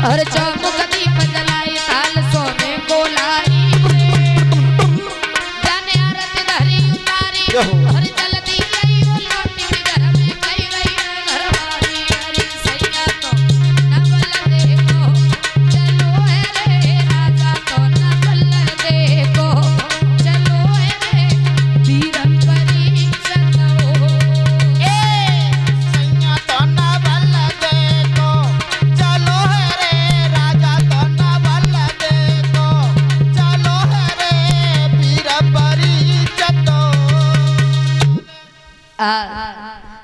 और चौमुख दीप जलाई थाल सोने को लाई जाने आरत धरी उतारी और जल्दी आई वो लौटी घर में गई घरवाली हरी सैया तो नवल देखो चलो है रे राजा तो नवल देखो चलो है रे वीरम परीक्षण हो ए सैया तो नवल देखो चलो है रे राजा तो नवल देखो चलो है रे वीर परिचत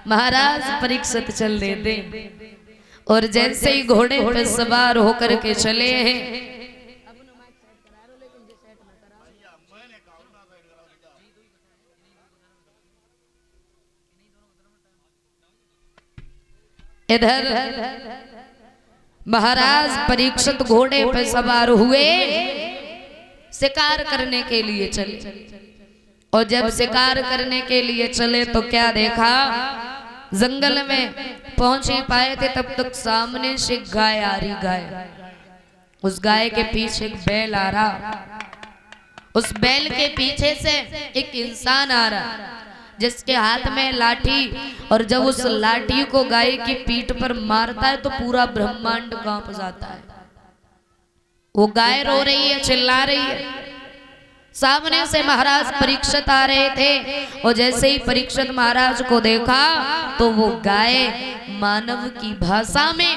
महाराज परीक्षित चल देते और जैसे ही घोड़े पर सवार होकर के चले हैं इधर महाराज परीक्षित घोड़े पर सवार हुए शिकार करने के लिए चले और जब शिकार करने के लिए चले तो क्या देखा जंगल में पहुंच ही पाए थे तब तक सामने से गाय आ रही गाय उस गाय के पीछे एक बैल आ रहा उस बैल के पीछे से एक इंसान आ रहा जिसके हाथ में लाठी और जब उस लाठी को गाय की पीठ पर मारता है तो पूरा ब्रह्मांड कांप जाता है। वो गाय रो रही है चिल्ला रही है। सामने से महाराज परीक्षित आ रहे थे और जैसे ही परीक्षित महाराज को देखा तो वो गाय मानव की भाषा में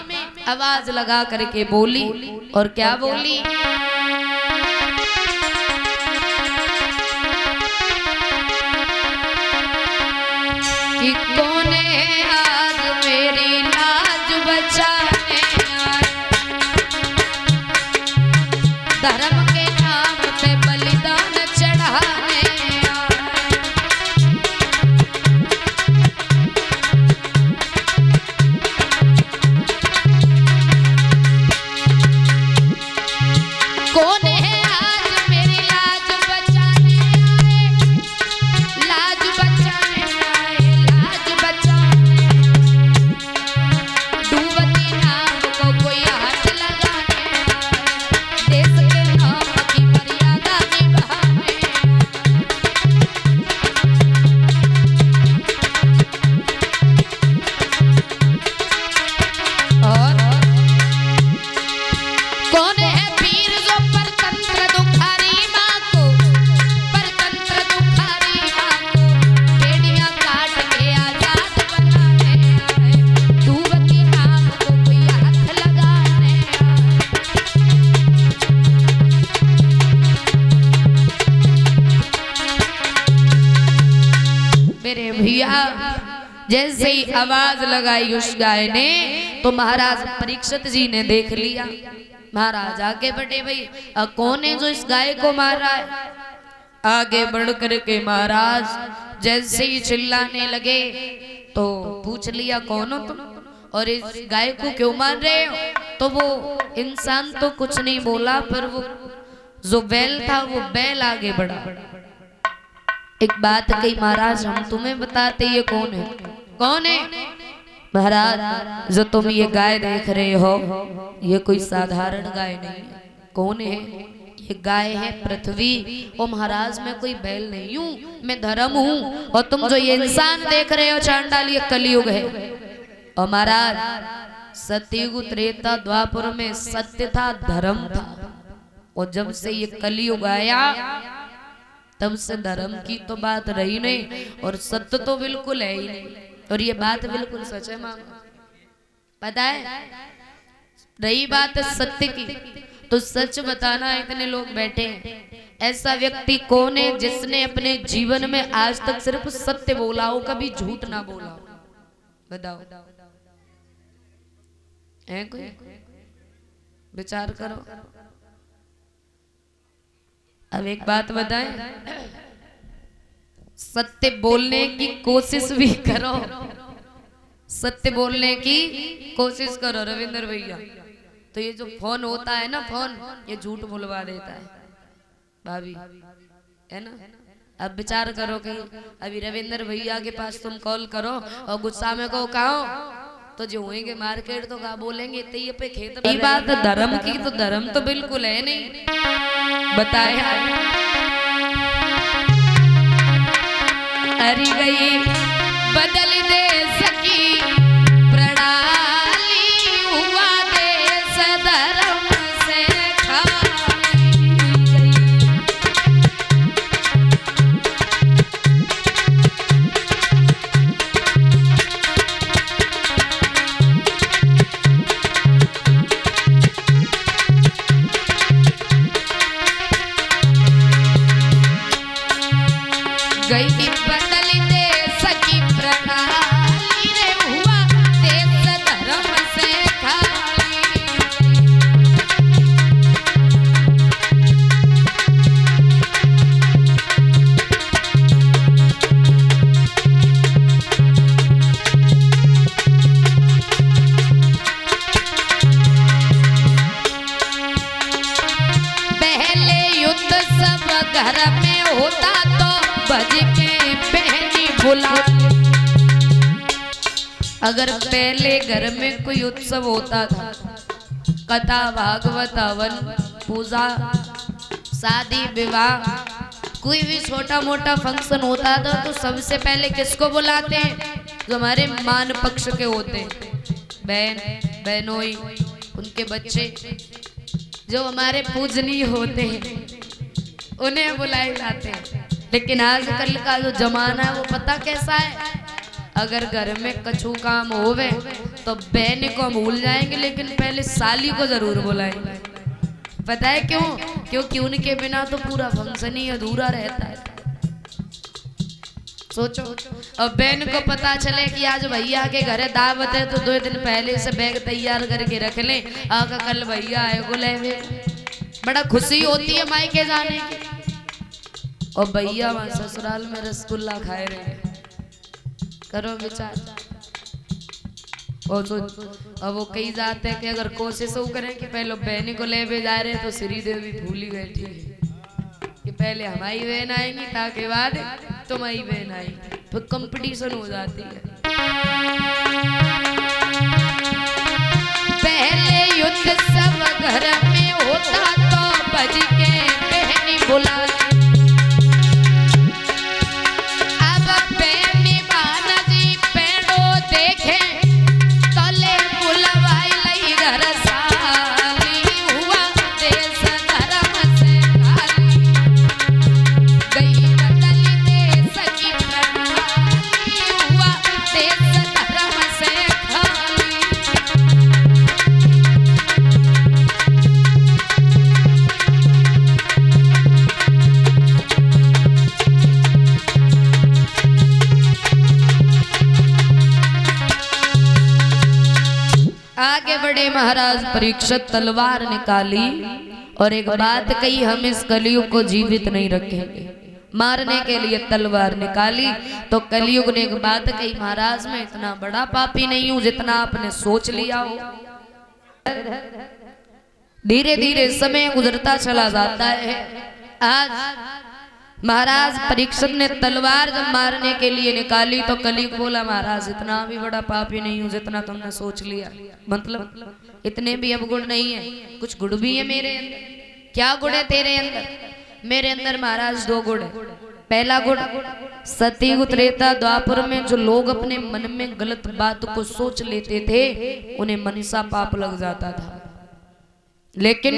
आवाज लगा करके बोली और क्या बोली कि कौन है आज मेरी लाज बचाने आए धर्म के नाम पे बलिदान चढ़ाने आए कौन है आज मेरी लाज बचाने आए लाज बचाने आए लाज बचाने डूबती नाव को कोई हाथ लगाने आए देश के नाम की मर्यादा निभाने और कौन है वीर जो परतंत्र दुखारी माँ को परतंत्र दुखारी माँ को बेड़ियाँ काट के आजाद बनाने आए डूबती नाव को कोई हाथ लगाने आए मेरे भैया जैसे ही आवाज लगाई उस गाय ने तो महाराज परीक्षित जी ने देख लिया। महाराज आगे बढ़े भाई कौन है जो इस गाय को मार रहा है। आगे बढ़ करके महाराज जैसे ही चिल्लाने लगे तो पूछ लिया कौन हो तुम और इस गाय को क्यों मार रहे हो। तो वो इंसान तो कुछ नहीं बोला पर वो जो बैल था वो बैल आगे बढ़ा। एक बात कही महाराज हम तुम्हें बताते ये कौन है। कौन है महाराज जो तुम ये गाय देख रहे हो ये कोई साधारण गाय नहीं है। कौन है ये गाय है पृथ्वी। ओ महाराज मैं कोई बैल नहीं हूँ मैं धर्म हूँ और तुम जो ये इंसान देख रहे हो चांडाल ये कलयुग है। और महाराज सतयुग त्रेता द्वापर में सत्य था धर्म था और जब से ये कलयुग आया तब से धर्म की तो बात रही नहीं और सत्य तो बिल्कुल है ही नहीं। और ये बात बिल्कुल सच है मामा पता है। रही बात सत्य की तो सच बताना इतने लोग बैठे हैं। ऐसा व्यक्ति कौन है जिसने अपने जीवन में आज तक सिर्फ सत्य बोला हो कभी झूठ ना बोला हो। बताओ है कोई विचार करो। अब एक बात बताएं सत्य बोलने की कोशिश भी करो सत्य बोलने की कोशिश करो रविंद्र भैया। तो ये जो फोन होता है ना फोन ये झूठ बुलवा देता है भाभी है ना। अब विचार करो कि अभी रविंद्र भैया के पास तुम कॉल करो और गुस्सा में कहो कहो तो जो होंगे मार्केट तो का बोलेंगे इतने पे खेत ये बात धर्म की तो धर्म तो बिल्कुल है नहीं बताया हरी गई बदल दे सकी प्रणाली हुआ देश धर्म से खाली गई बदल दे सकी प्रणाली रे हुआ देश धर्म से खाली पहले युद्ध सब घर में होता तो बज के पहनी बुला अगर पहले घर में कोई उत्सव होता था कथा भागवत हवन पूजा शादी विवाह कोई भी छोटा मोटा फंक्शन होता था तो सबसे पहले किसको बुलाते हैं जो हमारे मान पक्ष के होते हैं बहन बहनोई उनके बच्चे जो हमारे पूजनीय होते हैं उन्हें बुलाए जाते हैं लेकिन आजकल का जो जमाना है वो पता कैसा है अगर घर में कछु काम होवे तो बहन को भूल जाएंगे लेकिन पहले साली को जरूर बुलाएंगे पता है क्यों क्योंकि उनके बिना तो पूरा फंक्शन ही अधूरा रहता है सोचो अब बहन को पता चले कि आज भैया के घर दावत है तो 2 दिन पहले से बैग तैयार करके रख लें आका कल भैया आए बुलाए हुए बड़ा खुशी होती है मायके जाने की और भैया वहां ससुराल में रसगुल्ला खाए रहे करो विचार और अब वो कई जाते हैं कि अगर कोशिश वो करें कि पहले बहनी को ले जा रहे तो श्री देवी भूली बैठी है कि पहले हमारी बहन आएंगी ताकि बाद तुम्हारी बहन आएगी तो कंपटीशन हो जाती है पहले युद्ध सब घर में होता तो बज के बहनी बुला आगे बढ़े महाराज परीक्षित तलवार निकाली और एक बात कही हम इस कलयुग को जीवित नहीं रखेंगे मारने के लिए तलवार निकाली तो कलयुग ने एक बात कही महाराज मैं इतना बड़ा पापी नहीं हूं जितना आपने सोच लिया हो धीरे धीरे समय गुजरता चला जाता है आज महाराज परीक्षित ने तलवार जब मारने के लिए निकाली तो कलयुग बोला महाराज इतना भी बड़ा पापी नहीं हूं जितना तुमने सोच लिया मतलब इतने भी अब गुण नहीं है कुछ गुण भी है मेरे अंदर क्या गुण है तेरे अंदर मेरे अंदर महाराज 2 गुण है पहला गुण सतयुग त्रेता द्वापर में जो लोग अपने मन में गलत बात को सोच लेते थे उन्हें मनसा पाप लग जाता था लेकिन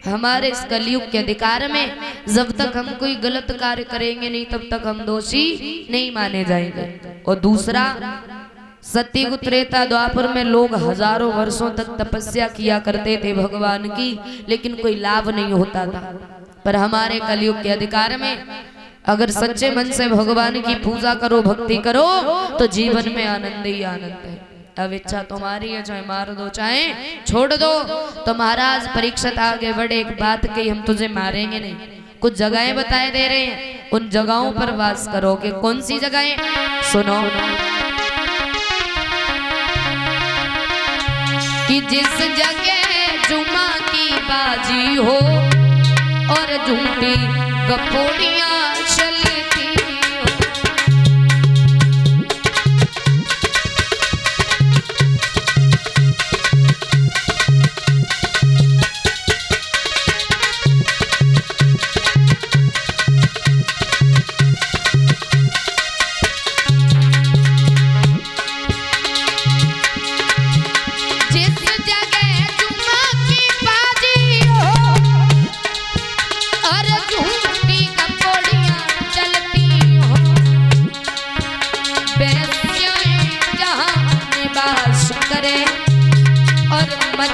हमारे इस कलयुग के अधिकार में जब तक हम कोई गलत कार्य करेंगे नहीं तब तक हम दोषी नहीं माने जाएंगे और दूसरा सतयुग त्रेता द्वापर में लोग हजारों वर्षों तक तपस्या किया करते थे भगवान की लेकिन कोई लाभ नहीं होता था पर हमारे कलयुग के अधिकार में अगर सच्चे मन से भगवान की पूजा करो भक्ति करो तो जीवन में आनंद ही आनंद है अब इच्छा तुम्हारी है चाहे मार दो चाहे छोड़ दो तो महाराज परीक्षित आगे बढ़े एक बात कही हम तुझे मारेंगे नहीं कुछ जगहें बताए दे रहे हैं उन जगहों पर वास करोगे कौन सी जगहें सुनो कि जिस जगह जुमा की बाजी हो और झूठी गपोड़ियां चलती हो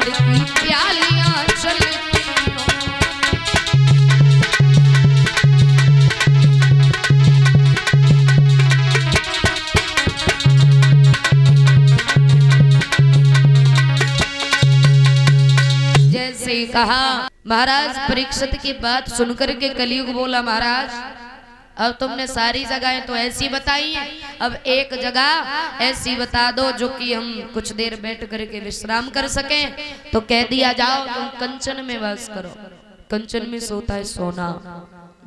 अमृत की प्यालियां चलती हों। जैसे ही कहा महाराज परीक्षित की बात सुनकर के कलयुग बोला महाराज अब तुमने सारी जगहें तो ऐसी बताई हैं, अब एक जगह ऐसी बता दो जो कि हम कुछ देर बैठ करके विश्राम कर सकें। तो कह दिया जाओ तुम कंचन में वास करो। कंचन में सोता है सोना।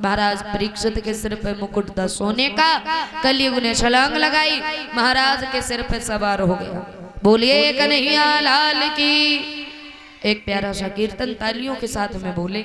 महाराज परीक्षित के सिर पे मुकुट था सोने का। कलयुग ने छलांग लगाई, महाराज के सिर पे सवार हो गया। बोलिए कन्हैया लाल की। एक प्यारा सा कीर्तन तालियों के साथ में बोले।